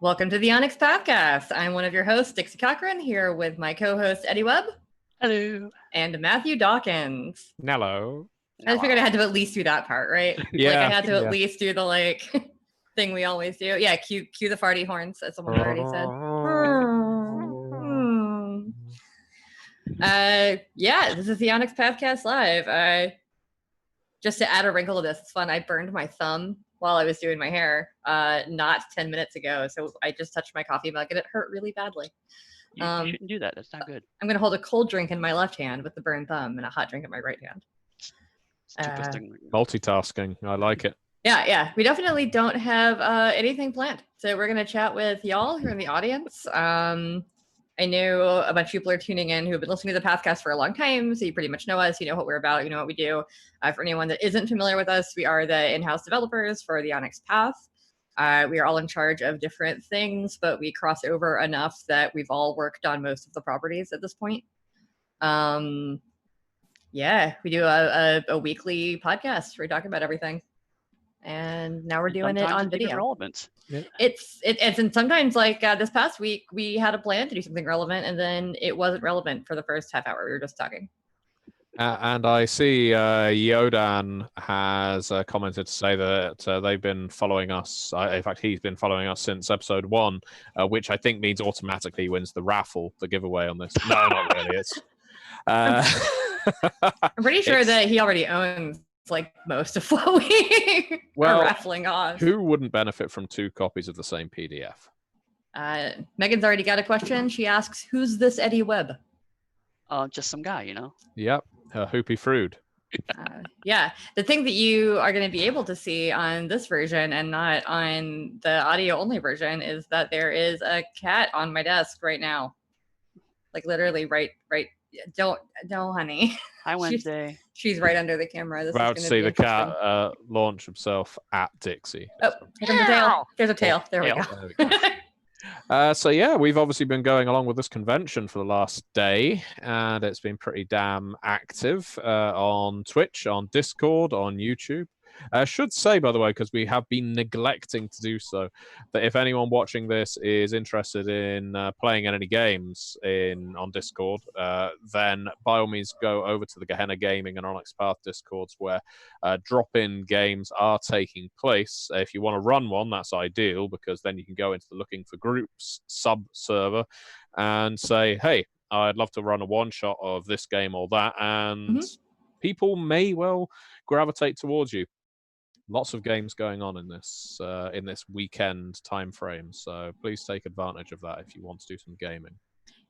Welcome to the Onyx Pathcast. I'm one of your hosts, Dixie Cochran, here with my co-host, Eddie Webb. Hello. And Matthew Dawkins. Hello. I just figured I had to at least do that part, right? Yeah. I had to at least do the, thing we always do. Yeah, cue the farty horns, as someone already said. This is the Onyx Pathcast Live. Just to add a wrinkle to this, it's fun. I burned my thumb while I was doing my hair not 10 minutes ago. So I just touched my coffee mug and it hurt really badly. You shouldn't do that. That's not good. I'm going to hold a cold drink in my left hand with the burned thumb and a hot drink in my right hand. Multitasking. I like it. Yeah. We definitely don't have anything planned. So we're going to chat with y'all who are in the audience. I know a bunch of people are tuning in who have been listening to the Pathcast for a long time, so you pretty much know us, you know what we're about, you know what we do. For anyone that isn't familiar with us, we are the in-house developers for the Onyx Path. We are all in charge of different things, but we cross over enough that we've all worked on most of the properties at this point. We do a weekly podcast where we talk about everything. And now we're doing it on video. Relevant. Yeah. It's and sometimes this past week we had a plan to do something relevant and then it wasn't relevant for the first half hour. We were just talking. And I see Yodan has commented to say that they've been following us. In fact, he's been following us since episode 1, which I think means automatically he wins the raffle, the giveaway on this. No, not really. It's. I'm pretty sure that he already owns most of what we are raffling off. Who wouldn't benefit from 2 copies of the same PDF? Megan's already got a question. She asks, "Who's this Eddie Webb?" Just some guy, you know. Yep, Hoopy Frood. The thing that you are going to be able to see on this version and not on the audio only version is that there is a cat on my desk right now, literally right. Don't, honey. Hi, Wednesday. She's right under the camera. This about to see the cat launch himself at Dixie. Oh, here comes the tail. There's a tail. There we go. We've obviously been going along with this convention for the last day, and it's been pretty damn active on Twitch, on Discord, on YouTube. I should say, by the way, because we have been neglecting to do so, that if anyone watching this is interested in playing any games on Discord, then by all means go over to the Gehenna Gaming and Onyx Path Discords where drop-in games are taking place. If you want to run one, that's ideal because then you can go into the Looking for Groups sub-server and say, hey, I'd love to run a one-shot of this game or that, and people may well gravitate towards you. Lots of games going on in this weekend time frame, so please take advantage of that if you want to do some gaming.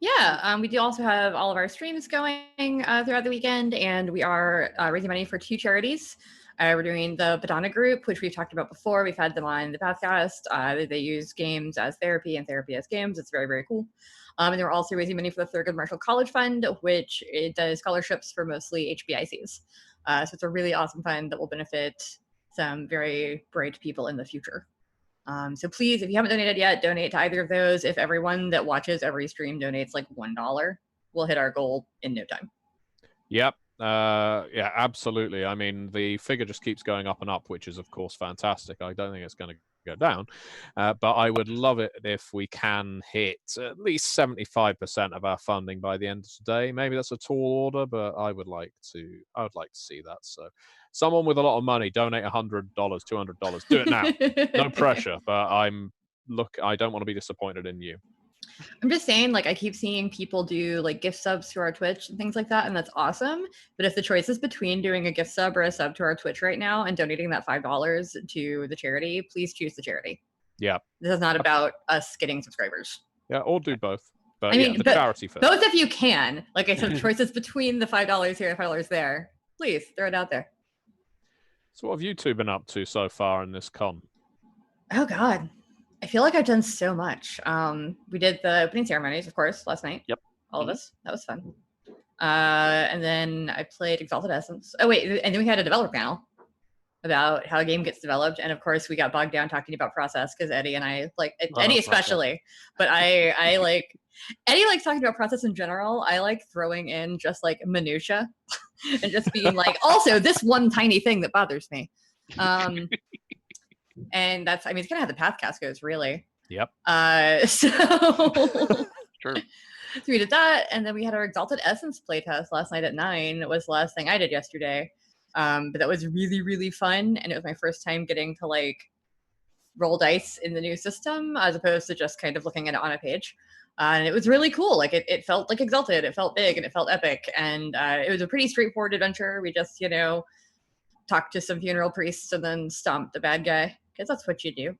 We do also have all of our streams going throughout the weekend, and we are raising money for 2 charities. We're doing the Badana Group, which we've talked about before. We've had them on the Pathcast. They use games as therapy and therapy as games. It's very, very cool. And then we're also raising money for the Thurgood Marshall College Fund, which it does scholarships for mostly HBICs. So it's a really awesome fund that will benefit some very bright people in the future. So please, if you haven't donated yet, donate to either of those. If everyone that watches every stream donates $1, we'll hit our goal in no time. Yep. Absolutely. I mean, the figure just keeps going up and up, which is, of course, fantastic. I don't think it's going to go down, but I would love it if we can hit at least 75% of our funding by the end of today. Maybe that's a tall order, but I would like to see that. So someone with a lot of money, donate $100, $200, do it now. No pressure, but I don't want to be disappointed in you. I'm just saying, I keep seeing people do gift subs to our Twitch and things like that, and that's awesome. But if the choice is between doing a gift sub or a sub to our Twitch right now and donating that $5 to the charity, please choose the charity. Yeah. This is not about us getting subscribers. Yeah, or do both. But the charity first. Both if you can. Like I said, the choice is between the $5 here and $5 there. Please throw it out there. So what have you two been up to so far in this con? Oh, God. I feel like I've done so much. We did the opening ceremonies, of course, last night. Yep. All of us. That was fun. And then I played Exalted Essence. Oh, wait. And then we had a developer panel about how a game gets developed. And, of course, we got bogged down talking about process because Eddie and I, Eddie especially. But I like... Eddie likes talking about process in general. I like throwing in just, minutia and just being also, this one tiny thing that bothers me. And that's, it's kind of how the Pathcast goes, really. Yep. So Sure. so we did that, and then we had our Exalted Essence playtest last night at 9. It was the last thing I did yesterday. But that was really, really fun, and it was my first time getting to like roll dice in the new system as opposed to just kind of looking at it on a page. And it was really cool. Like it felt like Exalted, it felt big, and it felt epic. And it was a pretty straightforward adventure. We just, talked to some funeral priests and then stomped the bad guy, because that's what you do.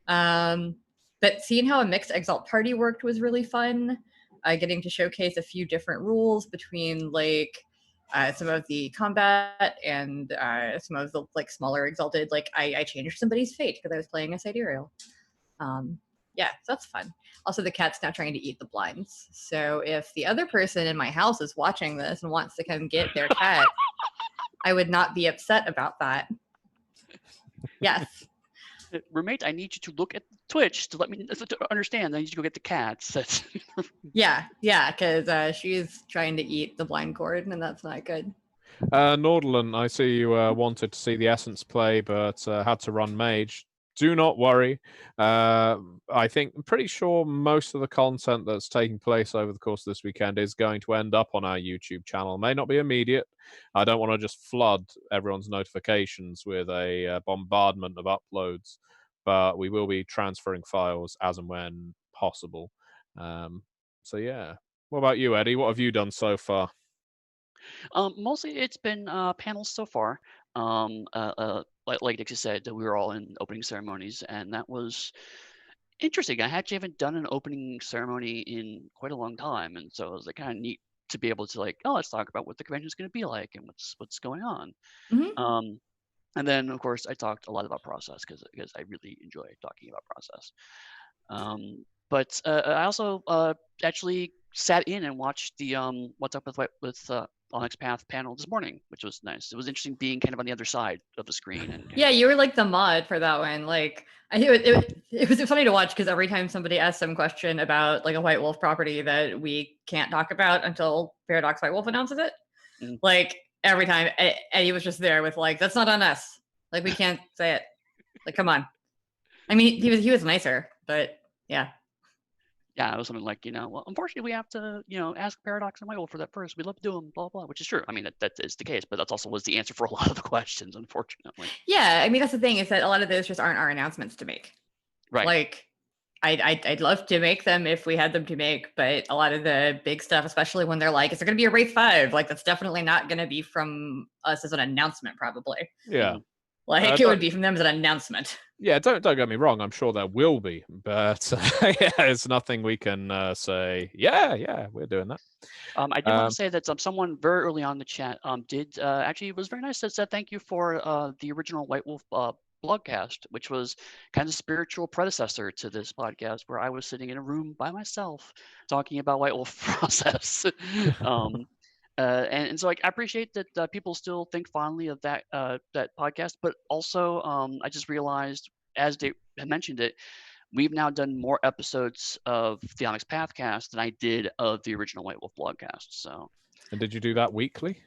But seeing how a mixed Exalt party worked was really fun. Getting to showcase a few different rules between like some of the combat and some of the like smaller Exalted. Like I changed somebody's fate because I was playing a sidereal. Yeah, so that's fun. Also, the cat's now trying to eat the blinds. So if the other person in my house is watching this and wants to come get their cat, I would not be upset about that. Yes. Roommate, I need you to look at Twitch to let me to understand. I need you to go get the cats. That's Yeah, because she's trying to eat the blind cord, and that's not good. Nordland, I see you wanted to see the Essence play, but had to run Mage. Do not worry. I'm pretty sure most of the content that's taking place over the course of this weekend is going to end up on our YouTube channel. May not be immediate. I don't want to just flood everyone's notifications with a bombardment of uploads, but we will be transferring files as and when possible. So yeah. What about you, Eddie? What have you done so far? mostly it's been panels so far. Like Dixie said, that we were all in opening ceremonies, and that was interesting. I actually haven't done an opening ceremony in quite a long time, and so it was like kind of neat to be able to like, oh, let's talk about what the convention is going to be like and what's going on. Mm-hmm. And then of course I talked a lot about process because I really enjoy talking about process. But I also actually sat in and watched the What's Up with Onyx Path panel this morning, which was nice. It was interesting being kind of on the other side of the screen. And Yeah, you were like the mod for that one. Like, it was funny to watch because every time somebody asked some question about like a White Wolf property that we can't talk about until Paradox White Wolf announces it, like every time Eddie was just there with like, that's not on us. Like, we can't say it. Like, come on. I mean, he was nicer, but yeah. Yeah, it was something like, well, unfortunately, we have to, ask Paradox and White Wolf for that first. We'd love to do them, blah, blah, which is true. I mean, that is the case, but that's also was the answer for a lot of the questions, unfortunately. Yeah, I mean, that's the thing is that a lot of those just aren't our announcements to make. Right. Like, I'd love to make them if we had them to make, but a lot of the big stuff, especially when they're like, is there going to be a Wraith 5? Like, that's definitely not going to be from us as an announcement, probably. Yeah. Like, it would be from them as an announcement. Yeah, don't get me wrong. I'm sure there will be, but yeah, it's nothing we can say. Yeah, we're doing that. I do want to say that someone very early on in the chat did actually was very nice that said thank you for the original White Wolf blogcast, which was kind of spiritual predecessor to this podcast, where I was sitting in a room by myself talking about White Wolf process. And so I appreciate that people still think fondly of that podcast, but also I just realized, as they had mentioned it, we've now done more episodes of the Onyx Pathcast than I did of the original White Wolf blogcast. So, and did you do that weekly?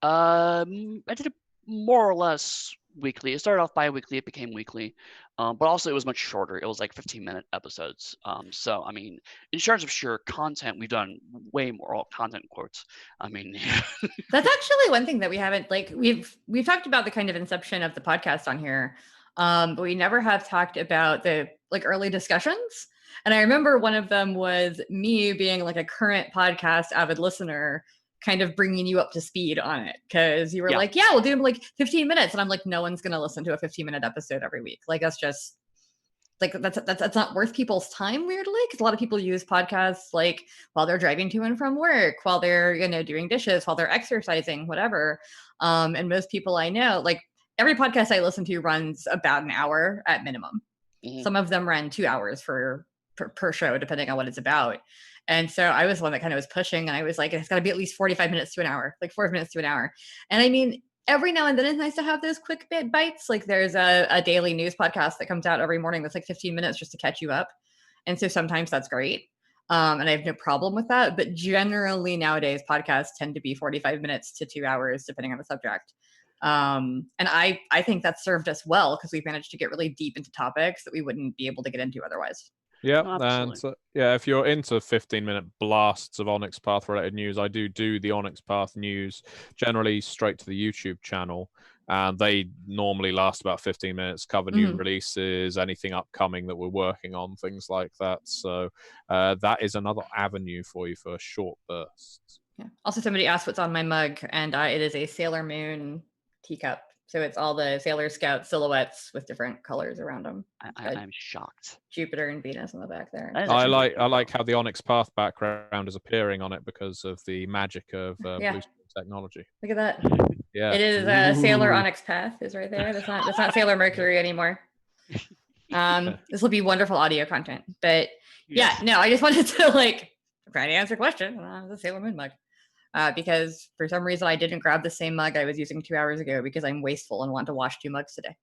I did it more or less weekly. It started off bi-weekly, it became weekly, but also it was much shorter. It was like 15-minute episodes. So I mean, in terms of sheer content, we've done way more, all content quotes. I mean, that's actually one thing that we haven't, like, we've talked about the kind of inception of the podcast on here, but we never have talked about the like early discussions. And I remember one of them was me being like a current podcast avid listener, kind of bringing you up to speed on it, because you were like, yeah, we'll do them like 15 minutes. And I'm like, no one's going to listen to a 15-minute episode every week. Like, that's just like, that's not worth people's time, weirdly, because a lot of people use podcasts like while they're driving to and from work, while they're, doing dishes, while they're exercising, whatever. And most people I know, like every podcast I listen to runs about an hour at minimum. Some of them run 2 hours per show, depending on what it's about. And so I was the one that kind of was pushing, and I was like, it's got to be at least 45 minutes to an hour, like 4 minutes to an hour. And I mean, every now and then it's nice to have those quick bites. Like there's a daily news podcast that comes out every morning that's like 15 minutes just to catch you up. And so sometimes that's great. And I have no problem with that. But generally nowadays, podcasts tend to be 45 minutes to 2 hours, depending on the subject. And I think that served us well because we managed to get really deep into topics that we wouldn't be able to get into otherwise. Yep, No, and absolutely. if you're into 15-minute blasts of Onyx Path related news, I do the Onyx Path news generally straight to the YouTube channel, and they normally last about 15 minutes, cover new releases, anything upcoming that we're working on, things like that. So that is another avenue for you for short bursts. Yeah. Also, somebody asked what's on my mug, and it is a Sailor Moon teacup. So it's all the Sailor Scout silhouettes with different colors around them. I'm shocked. Jupiter and Venus on the back there. I like how the Onyx Path background is appearing on it because of the magic of blue technology. Look at that. Yeah, it is Sailor Onyx Path is right there. That's not Sailor Mercury anymore. This will be wonderful audio content. But I just wanted to try to answer a question. The Sailor Moon mug. Because for some reason I didn't grab the same mug I was using 2 hours ago because I'm wasteful and want to wash 2 mugs today.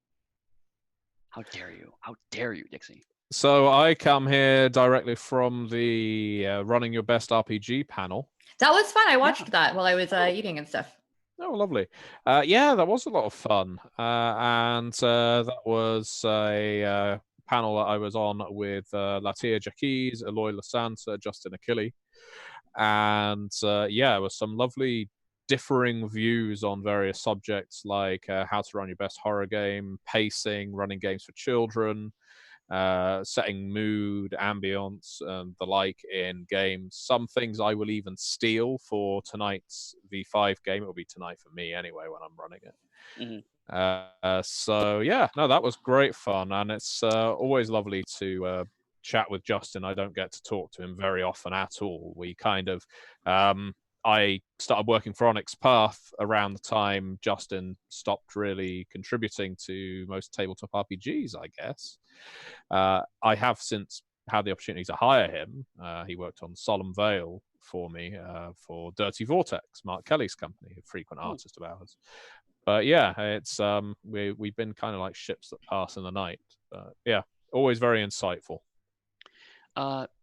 How dare you? How dare you, Dixie? So I come here directly from the Running Your Best RPG panel. That was fun. I watched that while I was eating and stuff. Oh, lovely. That was a lot of fun. And that was a panel that I was on with Latia Jaquez, Eloy Lasanta, Justin Achille. And it was some lovely differing views on various subjects like how to run your best horror game, pacing, running games for children, setting mood, ambience, and the like in games. Some things I will even steal for tonight's V5 game. It will be tonight for me anyway when I'm running it. That was great fun, and it's always lovely to chat with Justin. I don't get to talk to him very often at all. We kind of I started working for Onyx Path around the time Justin stopped really contributing to most tabletop RPGs, I guess. I have since had the opportunity to hire him. He worked on Solemn Veil for me for Dirty Vortex, Mark Kelly's company, a frequent artist of ours. But it's we've been kind of like ships that pass in the night. But always very insightful.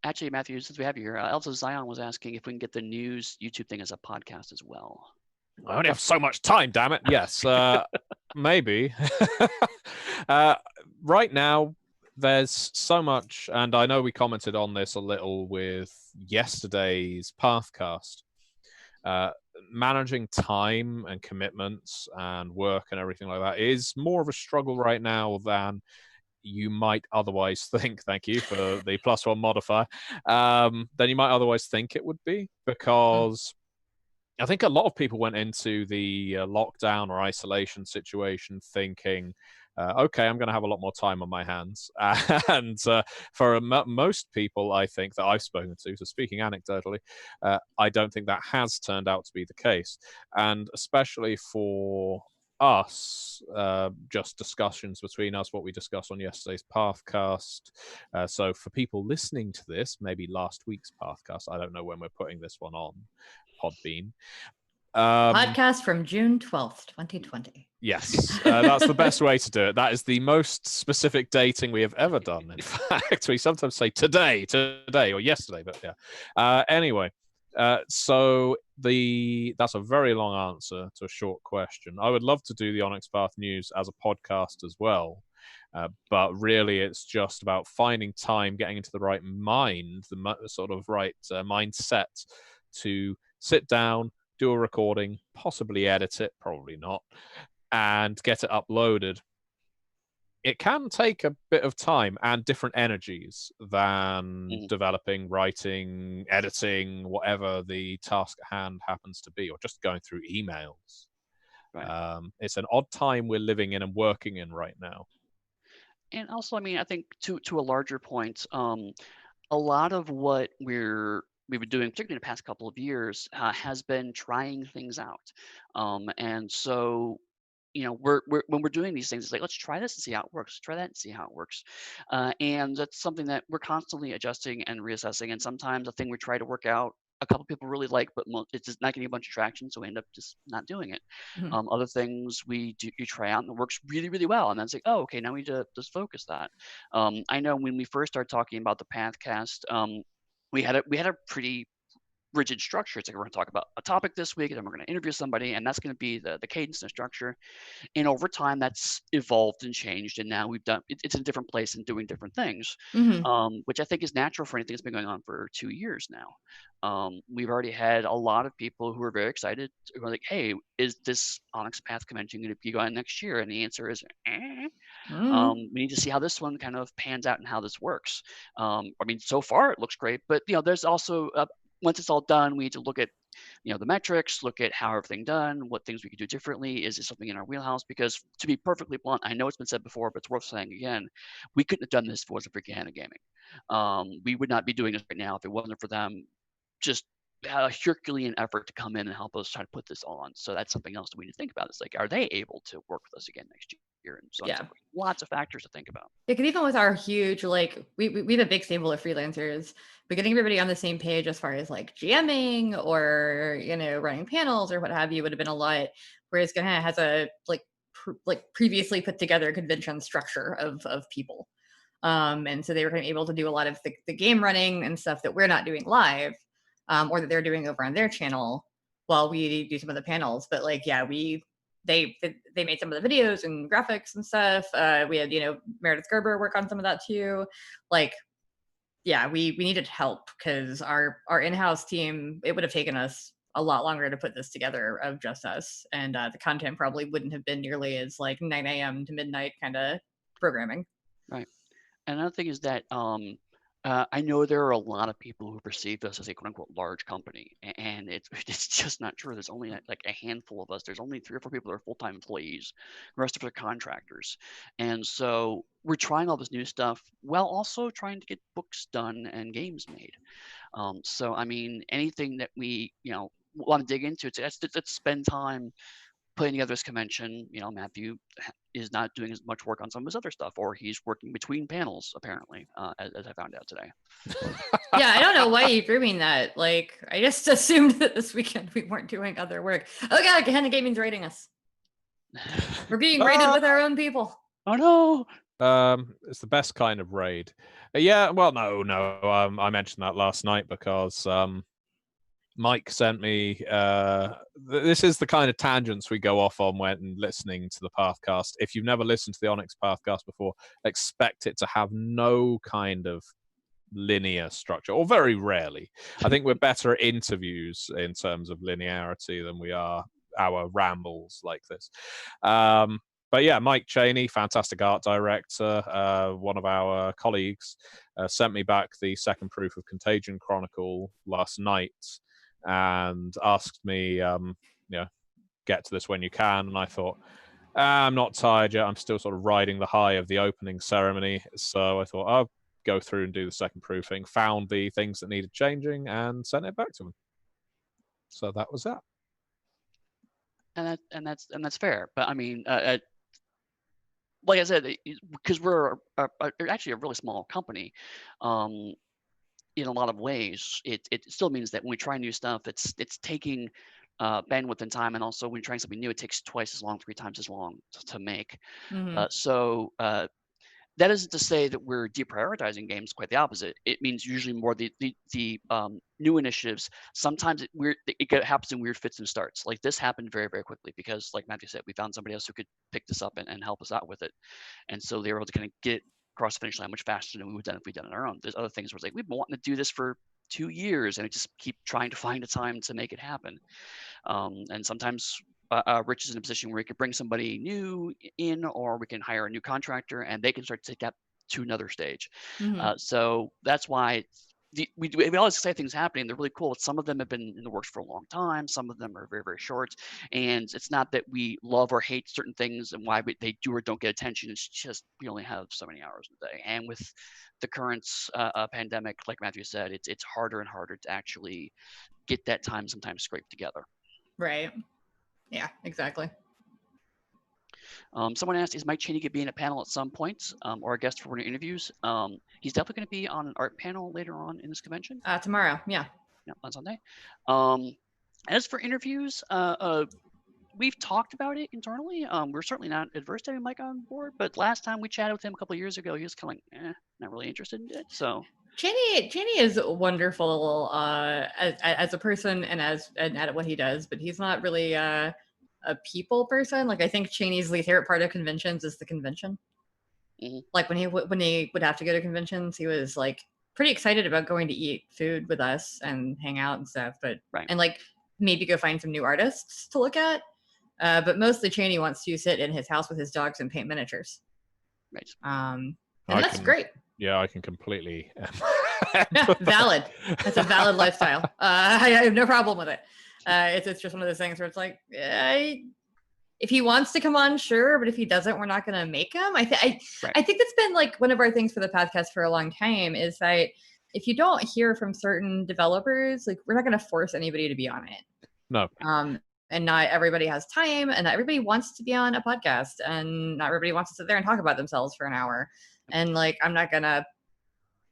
Actually, Matthew, since we have you here, Elsa Zion was asking if we can get the news YouTube thing as a podcast as well. I only have so much time, damn it. Yes, maybe. Right now, there's so much, and I know we commented on this a little with yesterday's Pathcast. Managing time and commitments and work and everything like that is more of a struggle right now than you might otherwise think. Thank you for the +1 modifier. Than you might otherwise think it would be, because I think a lot of people went into the lockdown or isolation situation thinking, okay, I'm going to have a lot more time on my hands. And for most people, I think, that I've spoken to, so speaking anecdotally, I don't think that has turned out to be the case. And especially for us, just discussions between us, what we discussed on yesterday's Pathcast. So for people listening to this, maybe last week's Pathcast, I don't know when we're putting this one on Podbean. Podcast from June 12th, 2020. Yes, that's the best way to do it. That is the most specific dating we have ever done. In fact, we sometimes say today, or yesterday, but anyway, so that's a very long answer to a short question. I would love to do the Onyx Path news as a podcast as well. But really, it's just about finding time, getting into the right mind, the sort of right mindset to sit down, do a recording, possibly edit it, probably not, and get it uploaded. It can take a bit of time and different energies than developing, writing, editing, whatever the task at hand happens to be, or just going through emails. Right. It's an odd time we're living in and working in right now. And also, I mean, I think to a larger point, a lot of what we've been doing, particularly in the past couple of years, has been trying things out. And so, we're when we're doing these things, it's like, let's try this and see how it works. Try that and see how it works. And that's something that we're constantly adjusting and reassessing. And sometimes a thing we try to work out, a couple people really like, but it's just not getting a bunch of traction, so we end up just not doing it. Other things you try out and it works really, really well, and then it's like, oh, okay, now we need to just focus that. I know when we first started talking about the Pathcast, we had a pretty rigid structure. It's like we're going to talk about a topic this week, and then we're going to interview somebody, and that's going to be the cadence and the structure. And over time, that's evolved and changed, and now we've done it's in a different place and doing different things, which I think is natural for anything that's been going on for 2 years now. We've already had a lot of people who are very excited, who are like, "Hey, is this Onyx Path convention going to be going next year?" And the answer is, we need to see how this one kind of pans out and how this works. I mean, so far it looks great, but there's also once it's all done, we need to look at the metrics, look at how everything done, what things we could do differently. Is it something in our wheelhouse? Because to be perfectly blunt, I know it's been said before, but it's worth saying again, we couldn't have done this if it wasn't for Gahanna Gaming. We would not be doing this right now if it wasn't for them just a Herculean effort to come in and help us try to put this all on. So that's something else that we need to think about. It's like, are they able to work with us again next year? And so on and so forth. Lots of factors to think about. Yeah, because even with our huge, like, we have a big stable of freelancers, but getting everybody on the same page as far as like GMing or running panels or what have you would have been a lot. Whereas Gahanna has a previously put together convention structure of people, and so they were kind of able to do a lot of the game running and stuff that we're not doing live, or that they're doing over on their channel while we do some of the panels. But they made some of the videos and graphics and stuff. We had Meredith Gerber work on some of that too. We needed help because our in-house team, it would have taken us a lot longer to put this together of just us, and the content probably wouldn't have been nearly as 9 a.m. to midnight kind of programming. Right. And another thing is that I know there are a lot of people who perceive us as a quote unquote large company, and it's just not true. There's only like a handful of us. There's only 3 or 4 people that are full-time employees. The rest of us are contractors. And so we're trying all this new stuff while also trying to get books done and games made. So I mean, anything that we want to dig into, let's spend time putting together this convention. Matthew is not doing as much work on some of his other stuff, or he's working between panels apparently, as I found out today. Yeah, I don't know why you threw me in that. I just assumed that this weekend we weren't doing other work. Oh god, Gahanna Gaming's raiding us. We're being raided with our own people. Oh no. It's the best kind of raid. Yeah, well, no. I mentioned that last night because Mike sent me. This is the kind of tangents we go off on when listening to the Pathcast. If you've never listened to the Onyx Pathcast before, expect it to have no kind of linear structure, or very rarely. I think we're better at interviews in terms of linearity than we are our rambles like this. But yeah, Mike Cheney, fantastic art director, one of our colleagues, sent me back the second proof of Contagion Chronicle last night and asked me, get to this when you can. And I thought, I'm not tired yet. I'm still sort of riding the high of the opening ceremony. So I thought, I'll go through and do the second proofing, found the things that needed changing, and sent it back to him. So that was that. And that's fair. But I mean, like I said, because we're actually a really small company, in a lot of ways, it still means that when we try new stuff, it's taking bandwidth and time, and also when you're trying something new, it takes twice as long, 3 times as long to make. So that isn't to say that we're deprioritizing games. Quite the opposite. It means usually more the new initiatives. Sometimes it happens in weird fits and starts. Like this happened very, very quickly because, like Matthew said, we found somebody else who could pick this up and help us out with it, and so they were able to kind of get it across the finish line much faster than we would have done if we'd done it on our own. There's other things where it's like we've been wanting to do this for 2 years, and we just keep trying to find a time to make it happen. And sometimes Rich is in a position where he could bring somebody new in, or we can hire a new contractor and they can start to take that to another stage. So that's why we always say things happening. They're really cool. Some of them have been in the works for a long time. Some of them are very, very short. And it's not that we love or hate certain things and why they do or don't get attention. It's just we only have so many hours in a day. And with the current pandemic, like Matthew said, it's harder and harder to actually get that time sometimes scraped together. Right. Yeah, exactly. Someone asked, is Mike Cheney going to be in a panel at some point, or a guest for one of your interviews? He's definitely going to be on an art panel later on in this convention. Tomorrow, yeah. Yeah, on Sunday. As for interviews, we've talked about it internally. We're certainly not adverse to having Mike on board, but last time we chatted with him a couple of years ago, he was kind of like, not really interested in it. So Cheney is wonderful as a person and at what he does, but he's not really a people person. Like, I think Cheney's least favorite part of conventions is the convention. Mhm. Like, when he would have to go to conventions, he was like pretty excited about going to eat food with us and hang out and stuff, but Right. and like maybe go find some new artists to look at. But mostly Cheney wants to sit in his house with his dogs and paint miniatures. Right. And I that's can- great. Yeah, I can completely. Yeah, valid. That's a valid lifestyle. I have no problem with it. It's just one of those things where it's like, if he wants to come on, sure, but if he doesn't, we're not going to make him. I think that's been like one of our things for the podcast for a long time is that if you don't hear from certain developers, like, we're not going to force anybody to be on it. No. And not everybody has time, and not everybody wants to be on a podcast, and not everybody wants to sit there and talk about themselves for an hour. And like, I'm not gonna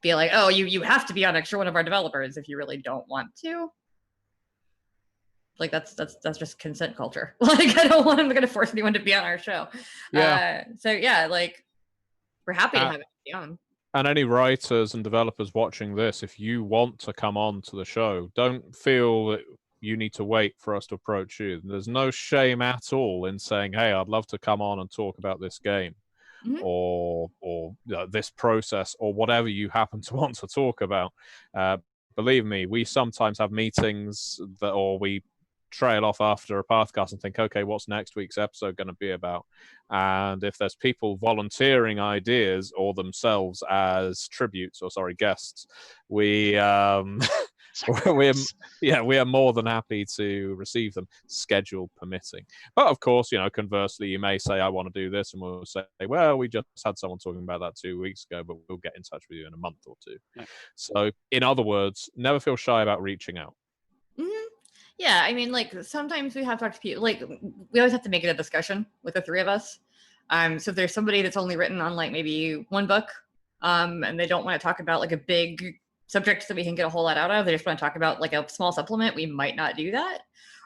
be like, oh, you have to be on extra one of our developers if you really don't want to. Like, that's just consent culture. Like, I'm gonna force anyone to be on our show. Yeah. So yeah, like, we're happy to have it be on. And any writers and developers watching this, if you want to come on to the show, don't feel that you need to wait for us to approach you. There's no shame at all in saying, hey, I'd love to come on and talk about this game. Mhm. or this process, or whatever you happen to want to talk about. Believe me, we sometimes have meetings or we trail off after a Pathcast and think, okay, what's next week's episode going to be about? And if there's people volunteering ideas or themselves as guests, we we are more than happy to receive them, schedule permitting. But of course, conversely, you may say, I want to do this, and we'll say, well, we just had someone talking about that 2 weeks ago, but we'll get in touch with you in a month or two. Yeah. So in other words, never feel shy about reaching out. Mm-hmm. Yeah, I mean, like, sometimes we have to talk to people. Like, we always have to make it a discussion with the three of us. So if there's somebody that's only written on like maybe one book, and they don't want to talk about like a big subject that we can get a whole lot out of, they just want to talk about like a small supplement, we might not do that.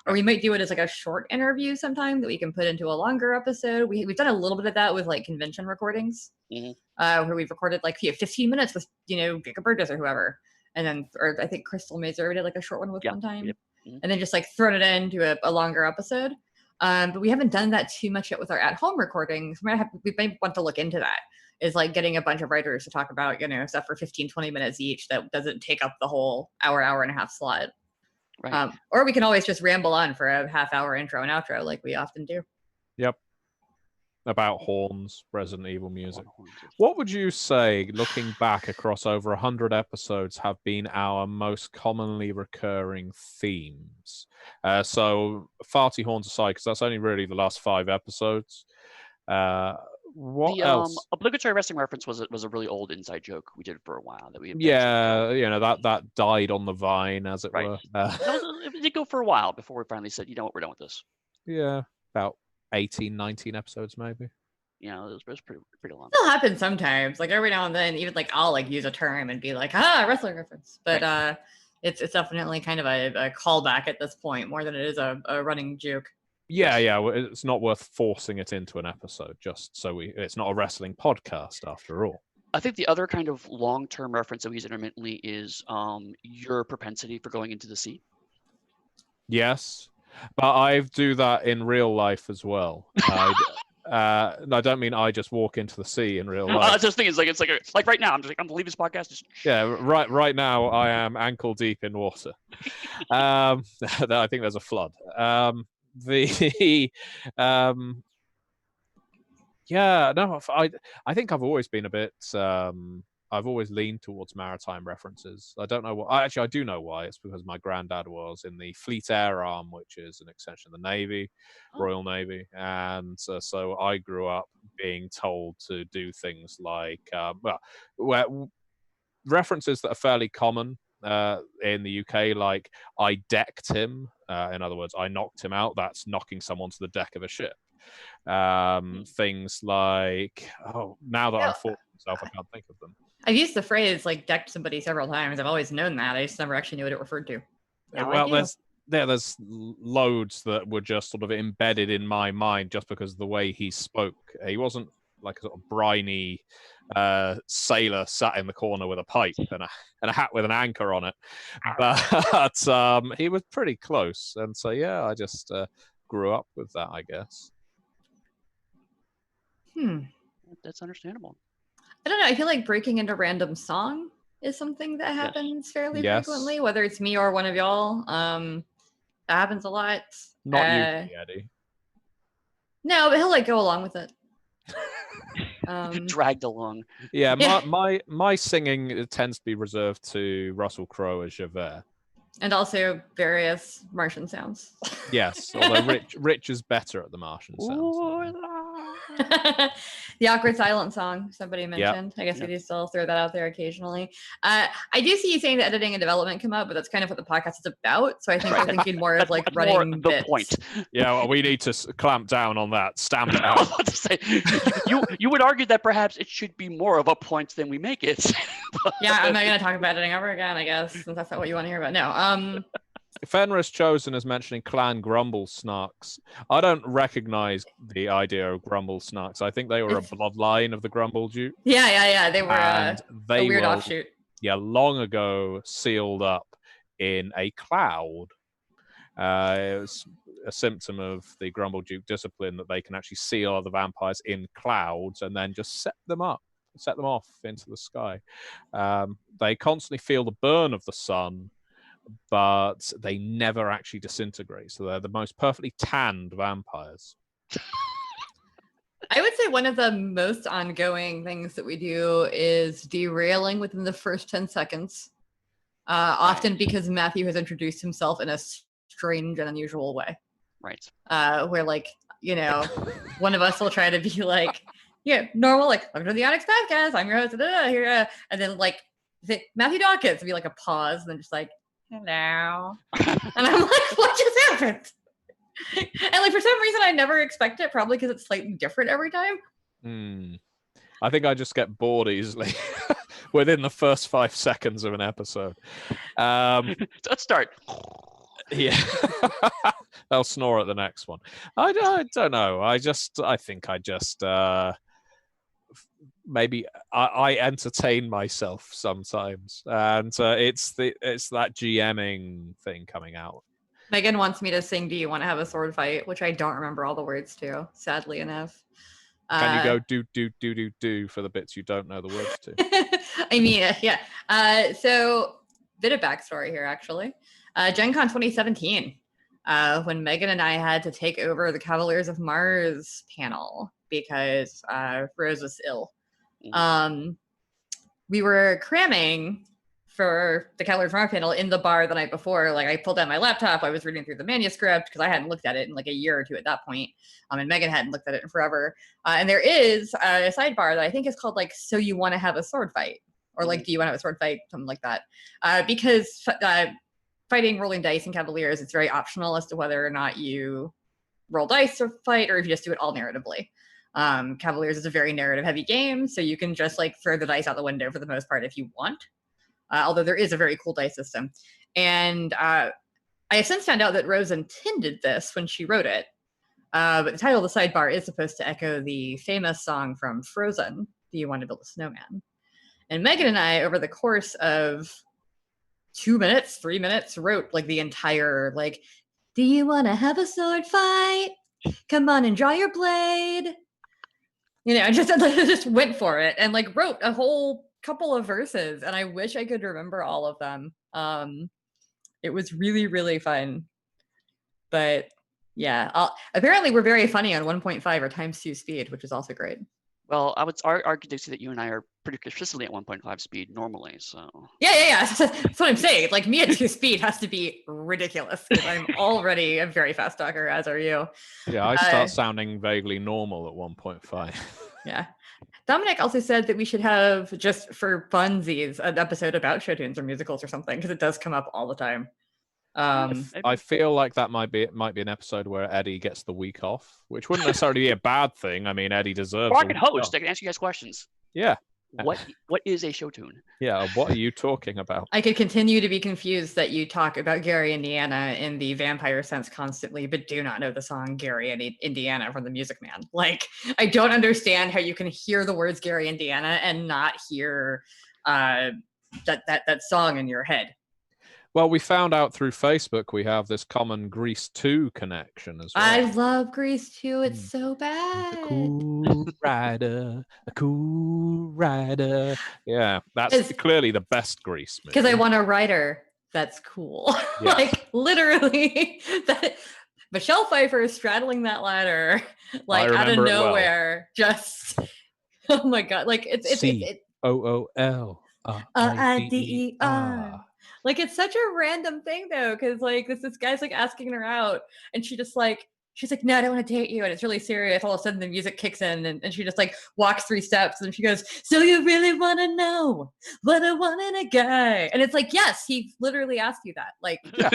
Or we might do it as like a short interview sometime that we can put into a longer episode. We've done a little bit of that with like convention recordings, where we've recorded like 15 minutes with, Jacob Burgess or whoever. And then, or I think Crystal Mazer did like a short one with one time. Yep. And then just like thrown it into a longer episode. But we haven't done that too much yet with our at-home recordings. We may want to look into that. Is like getting a bunch of writers to talk about, stuff for 15-20 minutes each that doesn't take up the whole hour and a half slot. Right. Or we can always just ramble on for a half-hour intro and outro like we often do. Yep. About horns, Resident Evil music. What would you say, looking back across over 100 episodes, have been our most commonly recurring themes? So farty horns aside, because that's only really the last 5 episodes. What else? Obligatory wrestling reference was a really old inside joke we did for a while that we that died on the vine, as it were. It did go for a while before we finally said, you know what, we're done with this. Yeah, about 18, 19 episodes maybe. It was pretty long. It'll happen sometimes. Like every now and then, even like I'll like use a term and be like, wrestling reference. But it's definitely kind of a callback at this point more than it is a running joke. Yeah, it's not worth forcing it into an episode just so it's not a wrestling podcast after all. I think the other kind of long-term reference that we use intermittently is your propensity for going into the sea. Yes, but I do that in real life as well. I don't mean I just walk into the sea in real life. I just think it's like right now. I'm just like, I'm gonna leave this podcast. Yeah, right now I am ankle deep in water. I think there's a flood. I think I've always been a bit I've always leaned towards maritime references. I don't know why. Actually, I do know why. It's because my granddad was in the Fleet Air Arm, which is an extension of the Navy, Royal Navy, and so I grew up being told to do things like references that are fairly common in the UK, like I decked him. In other words, I knocked him out. That's knocking someone to the deck of a ship. Things like, now that I'm forcing myself, I can't think of them. I've used the phrase like decked somebody several times. I've always known that. I just never actually knew what it referred to. There's loads that were just sort of embedded in my mind just because of the way he spoke. He wasn't like a sort of briny sailor sat in the corner with a pipe and a hat with an anchor on it. But he was pretty close, and so yeah, I just grew up with that, I guess. That's understandable. I don't know. I feel like breaking into random song is something that happens fairly frequently, whether it's me or one of y'all. That happens a lot. Not usually, Eddie. No, but he'll like go along with it. Dragged along. Yeah, my singing tends to be reserved to Russell Crowe as Javert. And also various Martian sounds. Yes, although Rich is better at the Martian sounds. The awkward silent song somebody mentioned. Yep. I guess we do still throw that out there occasionally. I do see you saying that editing and development come up, but that's kind of what the podcast is about. So I think we're thinking more of like running the bits. Point. Yeah, well, we need to clamp down on that. Stamp it out. I was about to say, you would argue that perhaps it should be more of a point than we make it. Yeah, I'm not going to talk about editing ever again, I guess, since that's not what you want to hear about. No. Fenris chosen as mentioning clan Grumble Snarks. I don't recognize the idea of Grumble Snarks. I think they were a bloodline of the Grumble Duke. Yeah. They were a weird offshoot. Yeah, long ago sealed up in a cloud. It was a symptom of the Grumble Duke discipline that they can actually seal other vampires in clouds and then just set them off into the sky. They constantly feel the burn of the sun, but they never actually disintegrate. So they're the most perfectly tanned vampires. I would say one of the most ongoing things that we do is derailing within the first 10 seconds. Often because Matthew has introduced himself in a strange and unusual way. Right. Where like, one of us will try to be like, normal, like, welcome to the Onyx Pathcast, I'm your host, here, and then like, Matthew Dawkins would be like a pause, and then just like, hello. And I'm like, what just happened? And like, for some reason, I never expect it, probably because it's slightly different every time. I think I just get bored easily within the first 5 seconds of an episode. Let's start. Yeah. They'll snore at the next one. I don't know. I think I just maybe I entertain myself sometimes, and it's that GMing thing coming out. Megan wants me to sing "Do You Want to Have a Sword Fight," which I don't remember all the words to, sadly enough. Can you go do for the bits you don't know the words to? I mean, yeah. So, bit of backstory here, actually. Gen Con 2017, when Megan and I had to take over the Cavaliers of Mars panel because Rose was ill. We were cramming for the Cavaliers of Mars panel in the bar the night before. Like, I pulled out my laptop, I was reading through the manuscript because I hadn't looked at it in like a year or two at that point. And Megan hadn't looked at it in forever. And there is a sidebar that I think is called like, "So You Want to Have a Sword Fight?" Or like, "Do you want to have a sword fight?" Something like that. Because fighting, rolling dice in Cavaliers, it's very optional as to whether or not you roll dice or fight, or if you just do it all narratively. Cavaliers is a very narrative heavy game, so you can just like throw the dice out the window for the most part if you want. Although there is a very cool dice system. And I have since found out that Rose intended this when she wrote it. But the title of the sidebar is supposed to echo the famous song from Frozen, "Do You Want to Build a Snowman?" And Megan and I, over the course of 2 minutes, 3 minutes, wrote like the entire like, "Do you want to have a sword fight? Come on and draw your blade." I just went for it and like wrote a whole couple of verses, and I wish I could remember all of them. It was really, really fun. But yeah, apparently we're very funny on 1.5 or ×2 speed, which is also great. Well, I would argue to see that you and I are pretty consistently at 1.5 speed normally, so... Yeah. That's what I'm saying. Like, me at 2 speed has to be ridiculous, because I'm already a very fast talker, as are you. Yeah, I start sounding vaguely normal at 1.5. Yeah. Dominic also said that we should have, just for funsies, an episode about show tunes or musicals or something, because it does come up all the time. I feel like that might be an episode where Eddie gets the week off, which wouldn't necessarily be a bad thing. I mean, Eddie deserves. Or I can host. I can answer you guys questions. Yeah. What is a show tune? Yeah, what are you talking about? I could continue to be confused that you talk about Gary, Indiana in the vampire sense constantly, but do not know the song Gary, Indiana from the Music Man. Like, I don't understand how you can hear the words Gary, Indiana and not hear that song in your head. Well, we found out through Facebook we have this common Grease 2 connection as well. I love Grease 2. It's so bad. A cool rider, a cool rider. Yeah, that's clearly the best Grease movie. Because I want a writer that's cool. Yeah. Like, literally, Michelle Pfeiffer is straddling that ladder, like, out of nowhere. Just, oh my God. Like, it's COOLRIDER. Like, it's such a random thing though, because like this guy's like asking her out, and she's like, no, I don't want to date you, and it's really serious. All of a sudden, the music kicks in, and she just like walks 3 steps, and she goes, "So you really want to know what I want in a guy?" And it's like, yes, he literally asked you that. Like, yeah.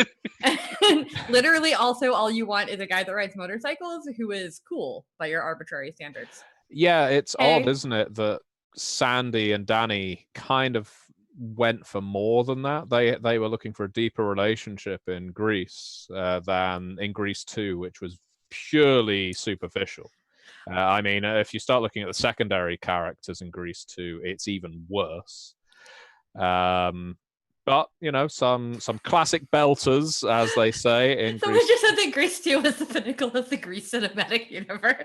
And literally, also, all you want is a guy that rides motorcycles who is cool by your arbitrary standards. Yeah, it's odd, isn't it, that Sandy and Danny kind of went for more than that. They were looking for a deeper relationship in Grease than in Grease 2, which was purely superficial. I mean, if you start looking at the secondary characters in Grease 2, it's even worse. But you know, some classic belters, as they say. In Someone just said that Grease 2 was the pinnacle of the Grease cinematic universe.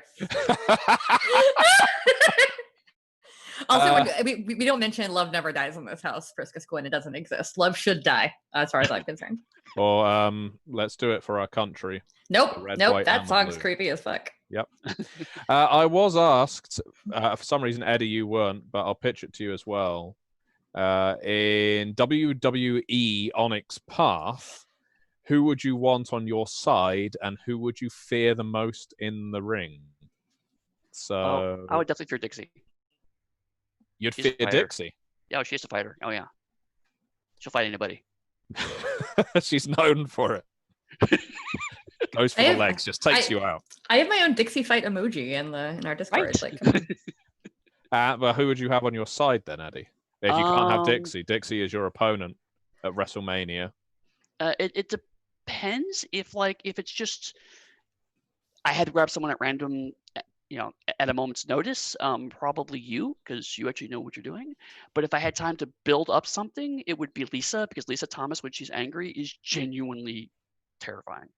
Also, we don't mention Love Never Dies in this house, Priscus Quinn. It doesn't exist. Love should die, as far as I'm concerned. Or Let's Do It for Our Country. Nope. That song's creepy as fuck. Yep. I was asked, for some reason, Eddie, you weren't, but I'll pitch it to you as well. In WWE Onyx Path, who would you want on your side, and who would you fear the most in the ring? So I would definitely fear Dixie. You'd fear Dixie? Yeah, she's a fighter. Oh yeah, she'll fight anybody. She's known for it. Goes for the legs, just takes you out. I have my own Dixie fight emoji in our Discord. Right. But who would you have on your side then, Eddie? If you can't have Dixie, Dixie is your opponent at WrestleMania. It depends. If it's just I had to grab someone at random, at a moment's notice, probably you, because you actually know what you're doing. But if I had time to build up something, it would be Lisa, because Lisa Thomas, when she's angry, is genuinely terrifying.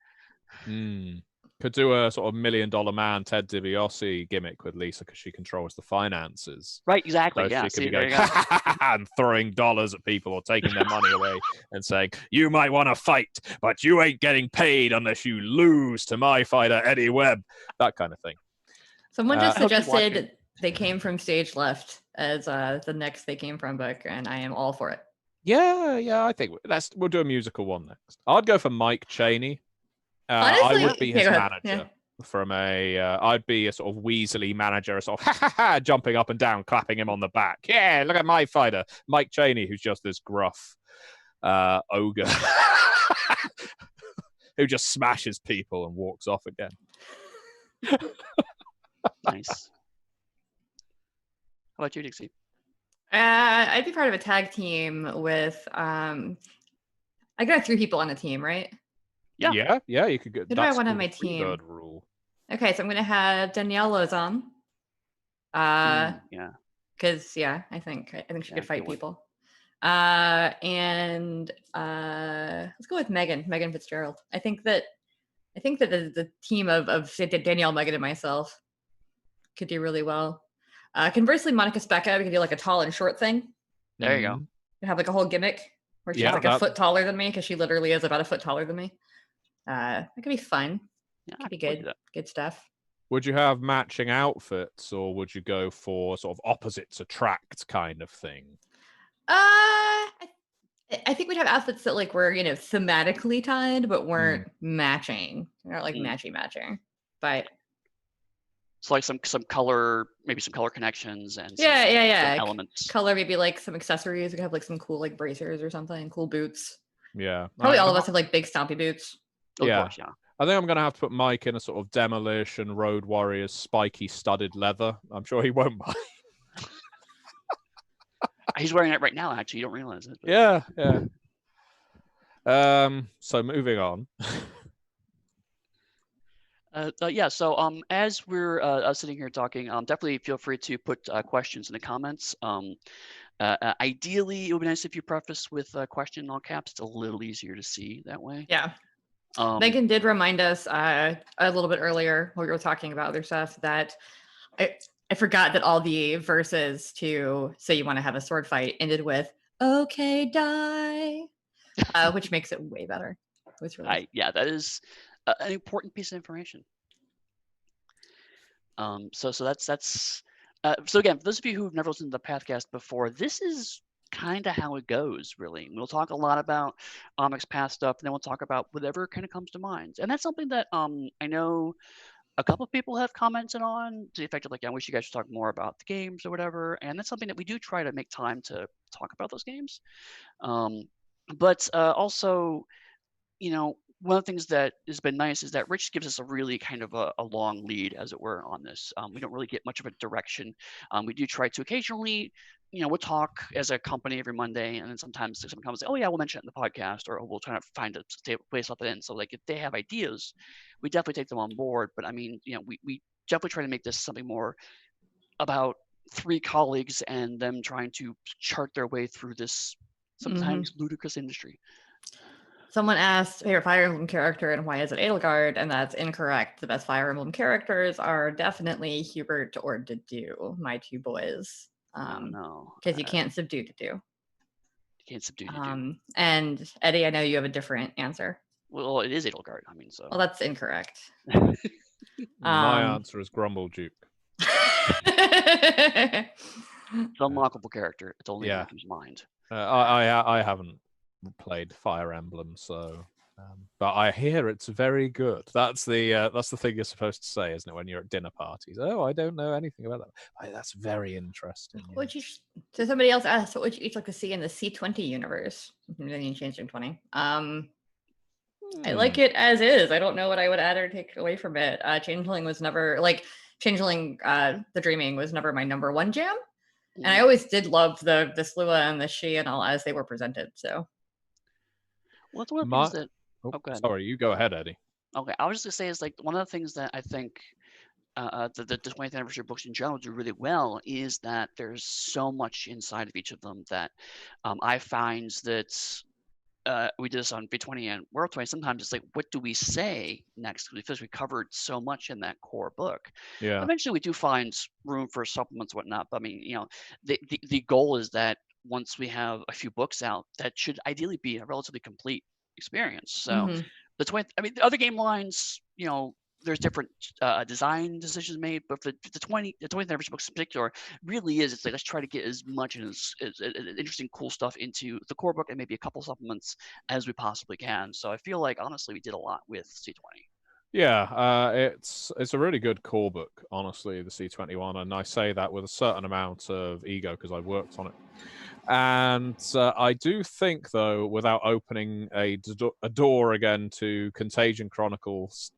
Could do a sort of $1 Million Man Ted DiBiase gimmick with Lisa, because she controls the finances. Right, exactly. So yeah, she could be going and throwing dollars at people or taking their money away and saying, "You might want to fight, but you ain't getting paid unless you lose to my fighter Eddie Webb." That kind of thing. Someone just suggested They Came From Stage Left as the next They Came From book, and I am all for it. Yeah, I think we'll do a musical one next. I'd go for Mike Chaney. Honestly, I would be his manager from I'd be a sort of Weasley manager, sort of jumping up and down, clapping him on the back. Yeah, look at my fighter, Mike Chaney, who's just this gruff ogre who just smashes people and walks off again. Nice. How about you, Dixie? I'd be part of a tag team with I got 3 people on a team, right? Yeah. You could get. Who do I want on my team? Rule. Okay, so I'm gonna have Danielle Lozon. Because I think she could fight people. And let's go with Megan Fitzgerald. I think that the team of say, Danielle, Megan, and myself could do really well. Conversely, Monica Specca, we could do like a tall and short thing. There you go. You have like a whole gimmick where she's like a foot taller than me, because she literally is about a foot taller than me. That could be fun. Yeah, could be good. Good stuff. Would you have matching outfits, or would you go for sort of opposites attract kind of thing? I think we'd have outfits that like were thematically tied, but weren't matching. They're not like matching. But so like some color, maybe some color connections and some elements. Color, maybe like some accessories. We could have like some cool like bracers or something, cool boots. Yeah. Probably all of us have like big stompy boots. Of course, yeah. I think I'm going to have to put Mike in a sort of Demolition Road Warriors spiky studded leather. I'm sure he won't mind. He's wearing it right now. Actually, you don't realize it. But... Yeah. So moving on. Yeah, so as we're sitting here talking, definitely feel free to put questions in the comments. Ideally, it would be nice if you preface with a question in all caps. It's a little easier to see that way. Yeah. Megan did remind us a little bit earlier when we were talking about other stuff that I forgot that all the verses to Say You Want to Have a Sword Fight ended with "Okay, die," which makes it way better. It was really yeah, that is an important piece of information. So that's so again, for those of you who've never listened to the Pathcast before, this is kind of how it goes, really. We'll talk a lot about Onyx Path stuff, and then we'll talk about whatever kind of comes to mind. And that's something that I know a couple of people have commented on to the effect of like, I wish you guys would talk more about the games or whatever. And that's something that we do try to make time to talk about those games. But also, one of the things that has been nice is that Rich gives us a really kind of a long lead, as it were, on this. We don't really get much of a direction. We do try to occasionally, we'll talk as a company every Monday, and then sometimes someone comes and say, oh yeah, we'll mention it in the podcast, or we'll try to find a place up it in. So like if they have ideas, we definitely take them on board. But I mean, we definitely try to make this something more about three colleagues and them trying to chart their way through this sometimes ludicrous industry. Someone asked favorite Fire Emblem character and why is it Edelgard, and that's incorrect. The best Fire Emblem characters are definitely Hubert or Dedue, my two boys. No. Because you can't subdue Dedue. You can't subdue Dedue. And Eddie, I know you have a different answer. Well, it is Edelgard. I mean, so. Well, that's incorrect. My answer is Grumble Duke. It's an unlockable character. It's only in his mind. I haven't played Fire Emblem, so but I hear it's very good. That's the thing you're supposed to say, isn't it, when you're at dinner parties? Oh, I don't know anything about that. That's very interesting. So somebody else asked, what would you each like to see in the C20 universe? Then Changeling 20. I like it as is. I don't know what I would add or take away from it. Changeling was never Changeling. The Dreaming was never my number one jam, and I always did love the Slua and the She and all as they were presented. So. Well, it's one of the things that. Oh, go ahead. Sorry, you go ahead, Eddie. Okay, I was just gonna say is like one of the things that I think the 20th anniversary books in general do really well is that there's so much inside of each of them that I find that we did this on V20 and World 20. Sometimes it's like, what do we say next? Because we covered so much in that core book. Yeah. Eventually, we do find room for supplements, whatnot. But I mean, the goal is that once we have a few books out, that should ideally be a relatively complete experience. So the 20th, I mean, the other game lines, there's different design decisions made, but for the 20th anniversary books in particular, really is, it's like, let's try to get as much and as interesting, cool stuff into the core book and maybe a couple supplements as we possibly can. So I feel like, honestly, we did a lot with C20. Yeah, it's a really good core book, honestly, the C21, and I say that with a certain amount of ego because I worked on it. And I do think, though, without opening a door again to Contagion Chronicles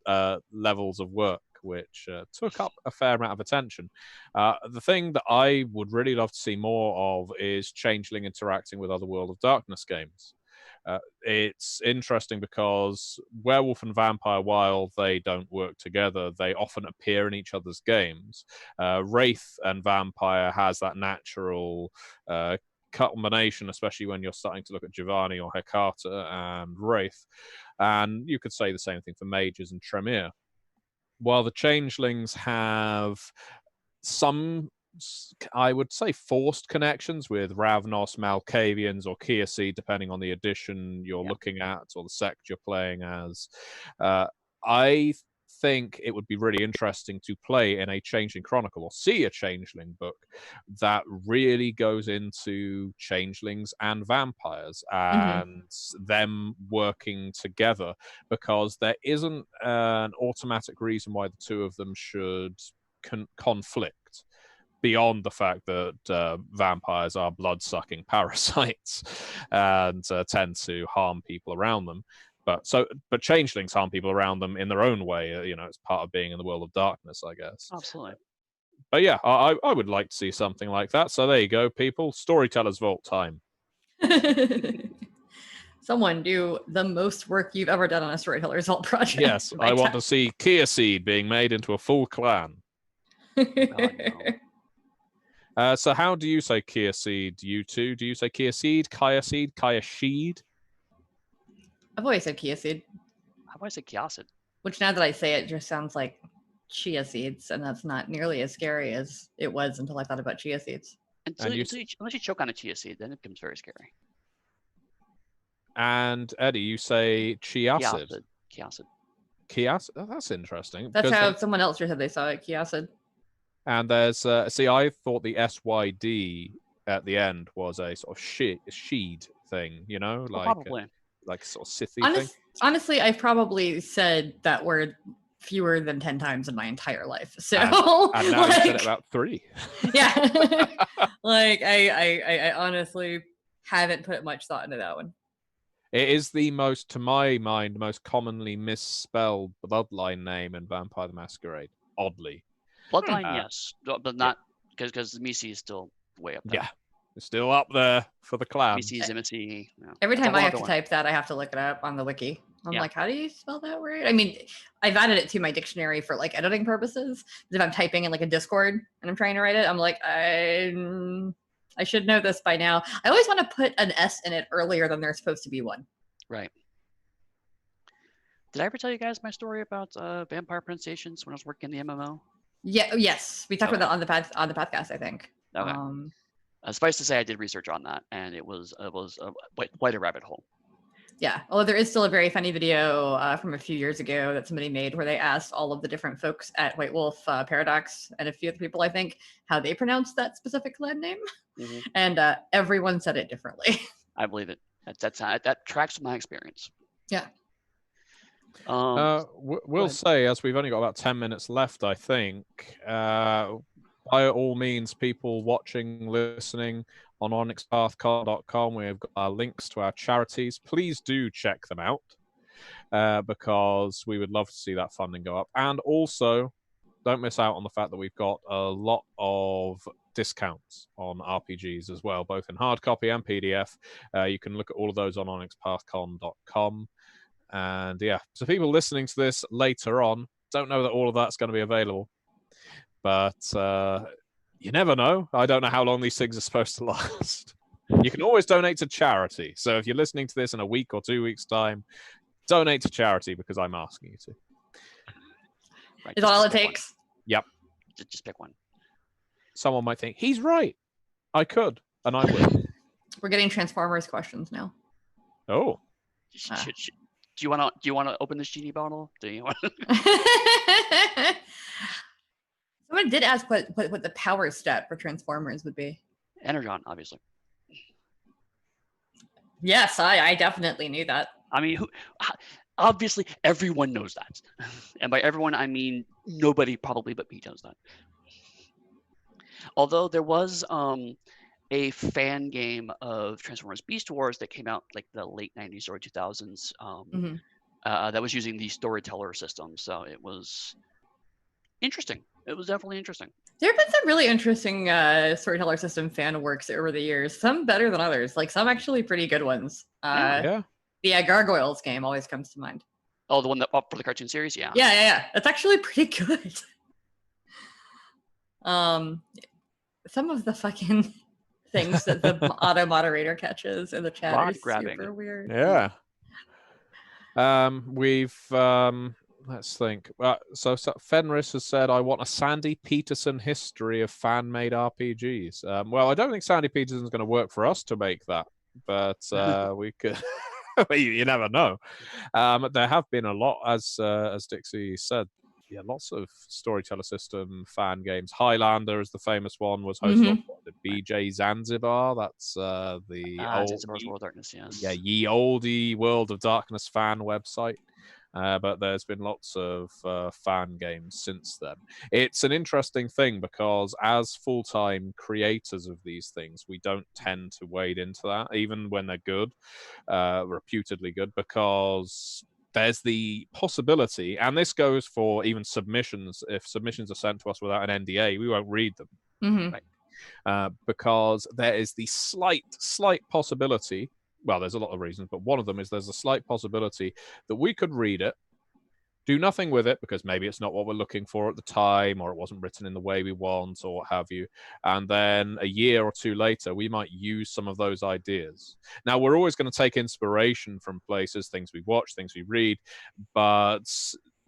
levels of work, which took up a fair amount of attention, the thing that I would really love to see more of is Changeling interacting with other World of Darkness games. It's interesting because Werewolf and Vampire, while they don't work together, they often appear in each other's games. Wraith and Vampire has that natural culmination, especially when you're starting to look at Giovanni or Hecata and Wraith. And you could say the same thing for Mages and Tremere. While the Changelings have some, I would say, forced connections with Ravnos, Malkavians, or Kiasi, depending on the edition you're looking at or the sect you're playing as. I think it would be really interesting to play in a Changeling Chronicle or see a Changeling book that really goes into Changelings and vampires and them working together, because there isn't an automatic reason why the two of them should conflict beyond the fact that vampires are blood-sucking parasites and tend to harm people around them. But changelings harm people around them in their own way. It's part of being in the world of darkness, I guess. Absolutely. But yeah, I would like to see something like that. So there you go, people. Storytellers Vault time. Someone do the most work you've ever done on a Storyteller's Vault project. Yes, I want to see Kia Seed being made into a full clan. God, no. So how do you say Kia Seed, you two? Do you say Kia Seed, Kaya Seed, Kaya Sheed? I've always said Kia Seed, How do I say Kiasid? which now that I say it just sounds like chia seeds, and that's not nearly as scary as it was until I thought about chia seeds. Unless you choke on a chia seed, then it becomes very scary. And Eddie, you say Chiacid. Kiasid. Kiacid? Oh, that's interesting. That's how someone else just said they saw it, Kiacid. And there's, see, I thought the SYD at the end was a sort of sheed thing, you know? Like, Probably. like a sort of Sithy thing. Honestly, I've probably said that word fewer than 10 times in my entire life. So and now you've said it about 3. Yeah. Like I honestly haven't put much thought into that one. It is the most, to my mind, most commonly misspelled bloodline name in Vampire the Masquerade. Oddly. Bloodline, yes. But not because Misi is still way up there. Yeah. It's still up there for the clan. Misi, Zimisi. Yeah. Every time I have to type that, I have to look it up on the wiki. I'm like, how do you spell that word? I mean, I've added it to my dictionary for like editing purposes. If I'm typing in like a Discord and I'm trying to write it, I'm like, I should know this by now. I always want to put an S in it earlier than there's supposed to be one. Right. Did I ever tell you guys my story about vampire pronunciations when I was working in the MMO? Yeah. Yes, we talked about that on the Pathcast, I think. Okay. Suffice to say, I did research on that, and it was quite a rabbit hole. Yeah. Although there is still a very funny video from a few years ago that somebody made where they asked all of the different folks at White Wolf Paradox and a few other people, I think, how they pronounced that specific clan name. Mm-hmm. And everyone said it differently. I believe it. That tracks with my experience. Yeah. We'll say, as we've only got about 10 minutes left, I think, by all means, people watching, listening on onyxpath.com, we have got our links to our charities. Please do check them out because we would love to see that funding go up. And also, don't miss out on the fact that we've got a lot of discounts on RPGs as well, both in hard copy and PDF. You can look at all of those on onyxpathcon.com. And yeah, so people listening to this later on don't know that all of that's going to be available. But you never know. I don't know how long these things are supposed to last. You can always donate to charity. So if you're listening to this in a week or 2 weeks' time, donate to charity because I'm asking you to. Right, is all it takes? One. Yep. Just pick one. Someone might think, he's right. I could, and I would. We're getting Transformers questions now. Oh. Do you want to open this genie bottle? Do you want? Someone did ask what the power stat for Transformers would be. Energon, obviously. Yes, I definitely knew that. I mean, obviously everyone knows that, and by everyone I mean nobody probably but me knows that. Although there was a fan game of Transformers Beast Wars that came out like the late 90s or 2000s that was using the storyteller system. So it was interesting. It was definitely interesting. There have been some really interesting storyteller system fan works over the years. Some better than others. Like some actually pretty good ones. The Gargoyles game always comes to mind. Oh, the one that for the cartoon series? Yeah. Yeah. It's actually pretty good. Some of the fucking things that the auto moderator catches in the chat are super weird. Yeah. We've let's think. So Fenris has said, "I want a Sandy Peterson history of fan-made RPGs." Well, I don't think Sandy Peterson's going to work for us to make that, but we could. You never know. There have been a lot, as Dixie said. Yeah, lots of storyteller system fan games. Highlander is the famous one, was hosted on the BJ Zanzibar. That's the old Zanzibar's World of Darkness, yes. Yeah, ye olde World of Darkness fan website. But there's been lots of fan games since then. It's an interesting thing because as full-time creators of these things, we don't tend to wade into that, even when they're good, reputedly good, because there's the possibility, and this goes for even submissions. If submissions are sent to us without an NDA, we won't read them. Because there is the slight possibility, well, there's a lot of reasons, but one of them is there's a slight possibility that we could read it, do nothing with it, because maybe it's not what we're looking for at the time, or it wasn't written in the way we want, or what have you. And then a year or two later, we might use some of those ideas. Now, we're always going to take inspiration from places, things we watch, things we read, but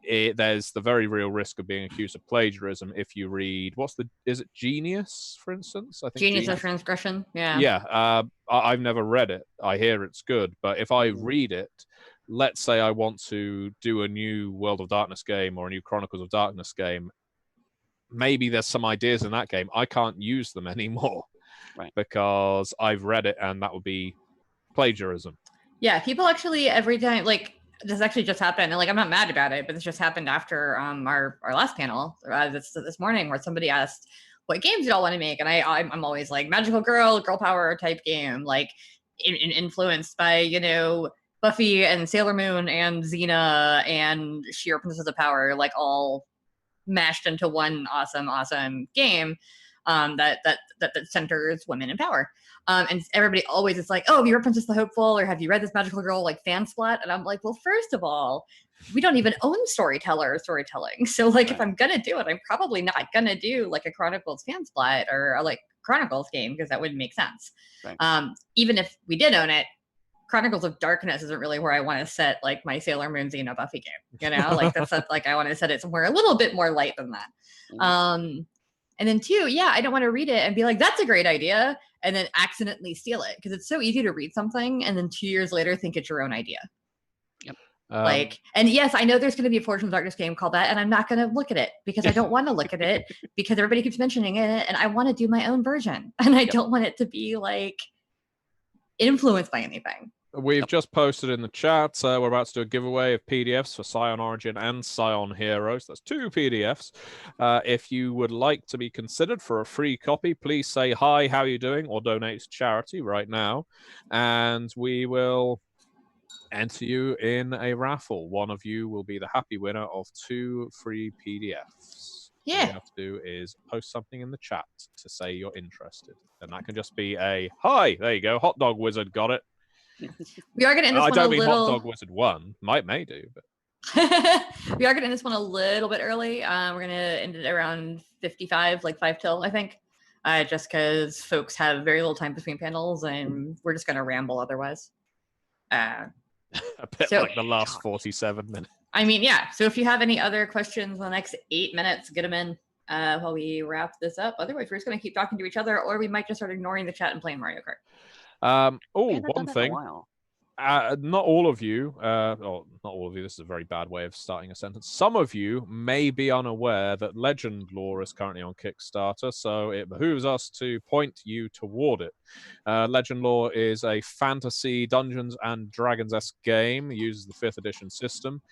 there's the very real risk of being accused of plagiarism if you read, is it Genius, for instance? I think Genius of Transgression. Yeah. I've never read it. I hear it's good, but if I read it, let's say I want to do a new World of Darkness game or a new Chronicles of Darkness game, maybe there's some ideas in that game, I can't use them anymore, because I've read it, and that would be plagiarism. Yeah, people actually, every time, like, this actually just happened, and like, I'm not mad about it, but this just happened after our last panel this morning, where somebody asked, what games do y'all want to make? And I'm always like, magical girl power type game, like influenced by, you know, Buffy and Sailor Moon and Xena and She-Ra Princess of Power, like all mashed into one awesome game that centers women in power. And everybody always is like, oh, have you read Princess the Hopeful, or have you read this magical girl like fan splat? And I'm like, well, first of all, we don't even own storytelling. So like, if I'm gonna do it, I'm probably not gonna do like a Chronicles fan splat or a like Chronicles game, because that wouldn't make sense. Even if we did own it, Chronicles of Darkness isn't really where I want to set like my Sailor Moon Xena Buffy game. You know, like that's like, I want to set it somewhere a little bit more light than that. And then two, I don't want to read it and be like, that's a great idea, and then accidentally steal it, because it's so easy to read something and then 2 years later think it's your own idea. Like, and yes, I know there's going to be a Fortune of Darkness game called that, and I'm not going to look at it because I don't want to look at it because everybody keeps mentioning it, and I want to do my own version, and I don't want it to be like influenced by anything. We've just posted in the chat, we're about to do a giveaway of PDFs for Scion Origin and Scion Heroes. That's 2 PDFs. If you would like to be considered for a free copy, please say, hi, how are you doing? Or donate to charity right now. And we will enter you in a raffle. One of you will be the happy winner of 2 free PDFs. Yeah. All you have to do is post something in the chat to say you're interested. And that can just be a, hi, there you go, Hot Dog Wizard got it. We are going to end this I one don't a mean little... Hot Dog Wizard 1. May do, but... We are going to end this one a little bit early. We're going to end it around 55, like 5 till, I think. Just because folks have very little time between panels, and we're just going to ramble otherwise. A bit like the last 47 minutes. I mean, yeah. So if you have any other questions in the next 8 minutes, get them in while we wrap this up. Otherwise, we're just going to keep talking to each other, or we might just start ignoring the chat and playing Mario Kart. One thing. Not all of you, this is a very bad way of starting a sentence. Some of you may be unaware that Legend Lore is currently on Kickstarter, so it behooves us to point you toward it. Legend Lore is a fantasy Dungeons and Dragons-esque game, uses the 5th edition system,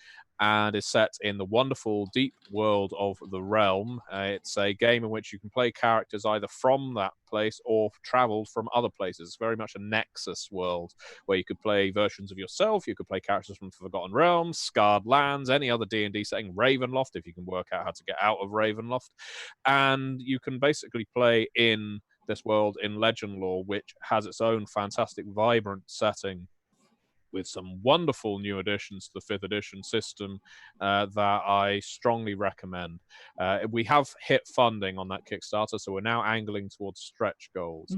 and is set in the wonderful deep world of the Realm. It's a game in which you can play characters either from that place or traveled from other places. It's very much a Nexus world where you could play versions of yourself, you could play characters from Forgotten Realms, Scarred Lands, any other D&D setting, Ravenloft, if you can work out how to get out of Ravenloft. And you can basically play in this world in Legend Lore, which has its own fantastic, vibrant setting with some wonderful new additions to the 5th edition system that I strongly recommend. We have hit funding on that Kickstarter, so we're now angling towards stretch goals.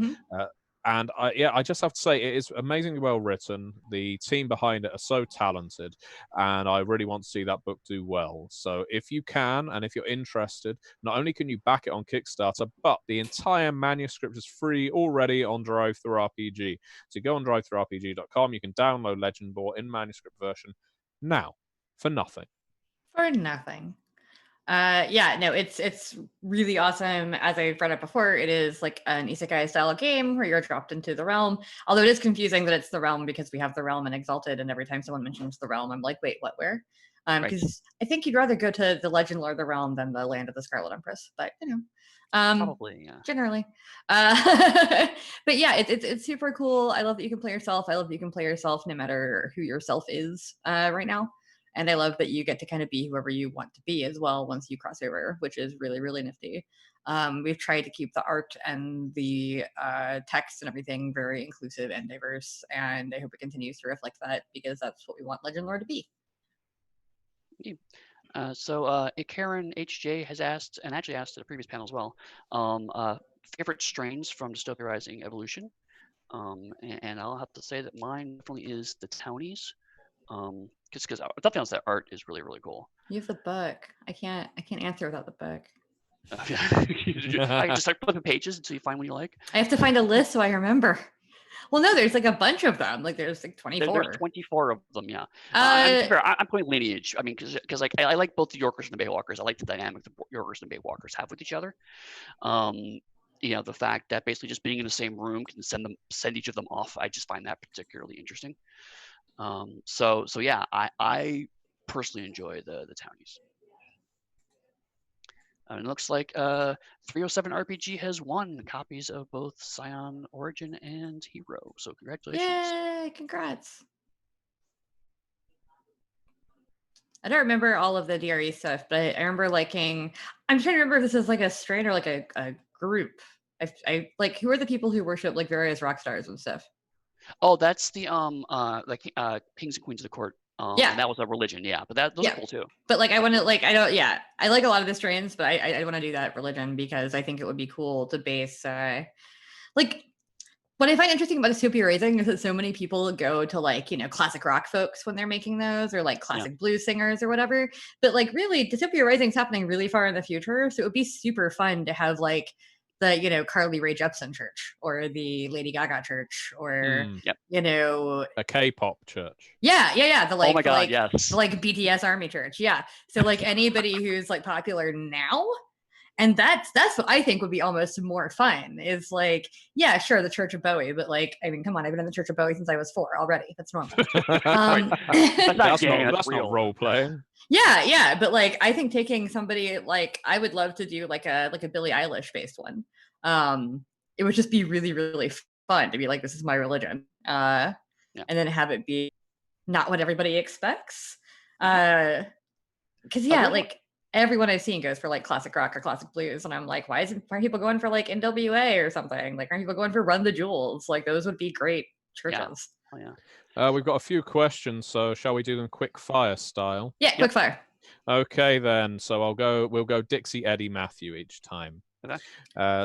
And I just have to say, it is amazingly well written. The team behind it are so talented, and I really want to see that book do well. So if you can, and if you're interested, not only can you back it on Kickstarter, but the entire manuscript is free already on DriveThruRPG. So go on DriveThruRPG.com, you can download Legend Lore in manuscript version now, for nothing. For nothing. It's really awesome. As I've read it before, it is like an isekai style game where you're dropped into the realm. Although it is confusing that it's the realm because we have the realm and Exalted, and every time someone mentions the realm, I'm like, wait, what, where? Because I think you'd rather go to the Legend Lore of the Realm than the Land of the Scarlet Empress, but you know. Probably, yeah. Generally. But yeah, it's super cool. I love that you can play yourself. I love that you can play yourself no matter who yourself is right now. And I love that you get to kind of be whoever you want to be as well once you cross over, which is really, really nifty. We've tried to keep the art and the text and everything very inclusive and diverse, and I hope it continues to reflect that because that's what we want Legend Lore to be. Karen HJ has asked, and actually asked at a previous panel as well, favorite strains from Dystopia Rising Evolution. And I'll have to say that mine definitely is the Townies. Because nothing else, that art is really, really cool. You have the book. I can't answer without the book. I just start flipping pages until you find one you like. I have to find a list so I remember. Well, no, there's like a bunch of them. Like there's like 24. There's 24 of them, yeah. I'm putting lineage. I mean, because like I like both the Yorkers and the Baywalkers. I like the dynamic the Yorkers and Baywalkers have with each other. The fact that basically just being in the same room can send each of them off. I just find that particularly interesting. So yeah, I personally enjoy the Townies. It looks like 307 RPG has won copies of both Scion Origin and Hero. So congratulations. Yay, congrats. I don't remember all of the DRE stuff, but I remember liking, I'm trying to remember if this is like a strain or like a group. I like, who are the people who worship like various rock stars and stuff? Oh, that's the Kings and Queens of the Court. Yeah, and that was a religion, yeah. But those are cool too. But like, I want to like, I like a lot of the strains, but I want to do that religion because I think it would be cool to base like. What I find interesting about Dystopia Rising is that so many people go to like, classic rock folks when they're making those, or like classic blues singers or whatever. But like, really, Dystopia Rising is happening really far in the future, so it would be super fun to have like the Carly Rae Jepsen church or the Lady Gaga church or a K-pop church. Yeah. The like, oh my God, yes. The like BTS army church. Yeah. So like anybody who's like popular now. And that's what I think would be almost more fun is like, yeah, sure, the Church of Bowie, but like, I mean, come on, I've been in the Church of Bowie since I was 4 already. That's normal. That's not role playing. Yeah, but like, I think taking somebody like, I would love to do like a Billie Eilish based one. It would just be really, really fun to be like, this is my religion, and then have it be not what everybody expects. Because like. Everyone I've seen goes for like classic rock or classic blues, and I'm like, why aren't people going for like NWA or something? Like, aren't people going for Run the Jewels? Like, those would be great churches. We've got a few questions, so shall we do them quick fire style? Yeah, quick fire. Okay, then. So we'll go Dixie, Eddie, Matthew each time. Okay.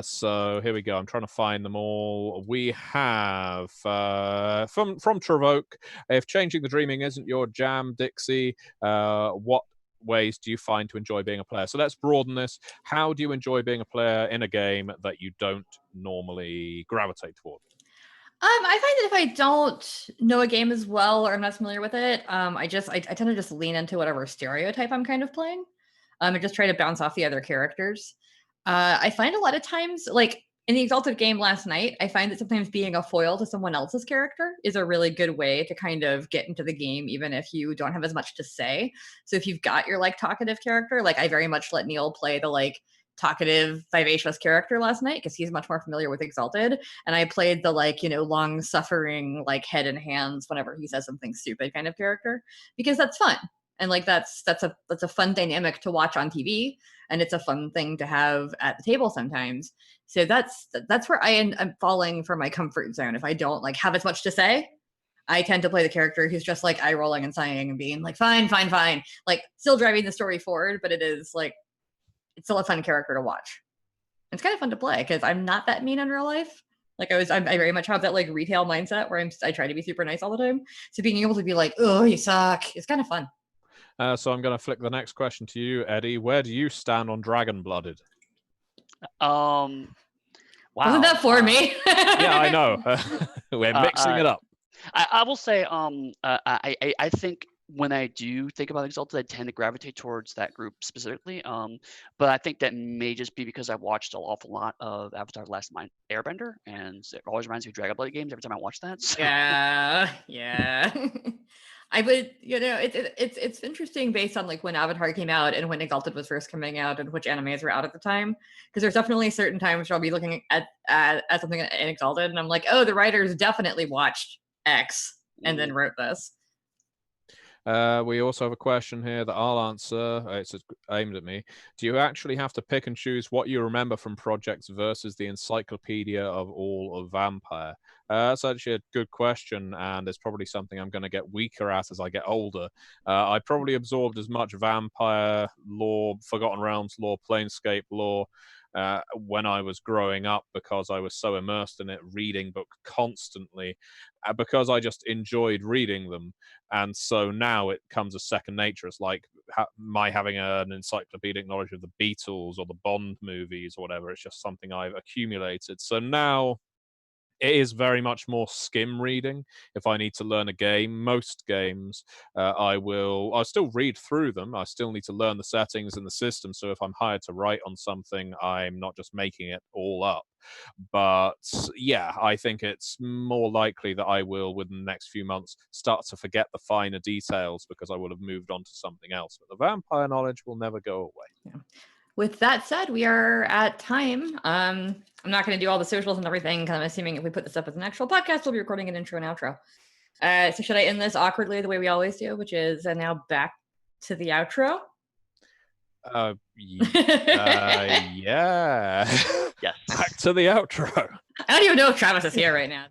So here we go. I'm trying to find them all. We have from Travoke. If changing the dreaming isn't your jam, Dixie, what ways do you find to enjoy being a player? So let's broaden this. How do you enjoy being a player in a game that you don't normally gravitate toward? I find that if I don't know a game as well or I'm not familiar with it, I tend to just lean into whatever stereotype I'm kind of playing. And just try to bounce off the other characters. I find a lot of times, like in the Exalted game last night, I find that sometimes being a foil to someone else's character is a really good way to kind of get into the game, even if you don't have as much to say. So if you've got your like talkative character, like I very much let Neil play the like talkative, vivacious character last night because he's much more familiar with Exalted. And I played the like, long suffering, like head and hands whenever he says something stupid kind of character, because that's fun. And like that's a fun dynamic to watch on TV, and it's a fun thing to have at the table sometimes. So that's where I am falling for my comfort zone. If I don't like have as much to say, I tend to play the character who's just like eye rolling and sighing and being like fine, like still driving the story forward, but it is like it's still a fun character to watch. It's kind of fun to play because I'm not that mean in real life. Like I very much have that like retail mindset where I try to be super nice all the time. So being able to be like, oh, you suck, it's kind of fun. So I'm going to flick the next question to you, Eddie. Where do you stand on Dragon Blooded? Wow. Wasn't that for me? Yeah, I know. We're mixing it up. I will say, I think when I do think about Exalted, I tend to gravitate towards that group specifically. But I think that may just be because I've watched an awful lot of Avatar: The Last Airbender, and it always reminds me of Dragon Blooded games every time I watch that. So. Yeah. I would, it's interesting based on like when Avatar came out and when Exalted was first coming out and which animes were out at the time. Because there's definitely certain times where I'll be looking at something in Exalted and I'm like, oh, the writers definitely watched X and then wrote this. We also have a question here that I'll answer. It's aimed at me. Do you actually have to pick and choose what you remember from projects versus the encyclopedia of all of Vampire? That's actually a good question, and it's probably something I'm going to get weaker at as I get older. I probably absorbed as much Vampire lore, Forgotten Realms lore, Planescape lore when I was growing up because I was so immersed in it, reading books constantly, because I just enjoyed reading them. And so now it comes as second nature. It's like my having an encyclopedic knowledge of the Beatles or the Bond movies or whatever. It's just something I've accumulated. So now it is very much more skim reading. If I need to learn a game, most games, I'll still read through them. I still need to learn the settings and the system. So if I'm hired to write on something, I'm not just making it all up. But yeah, I think it's more likely that I will, within the next few months, start to forget the finer details because I will have moved on to something else. But the vampire knowledge will never go away. Yeah. With that said, we are at time. I'm not going to do all the socials and everything because I'm assuming if we put this up as an actual podcast, we'll be recording an intro and outro. So should I end this awkwardly the way we always do, which is now back to the outro? Yeah. Yes. Back to the outro. I don't even know if Travis is here right now.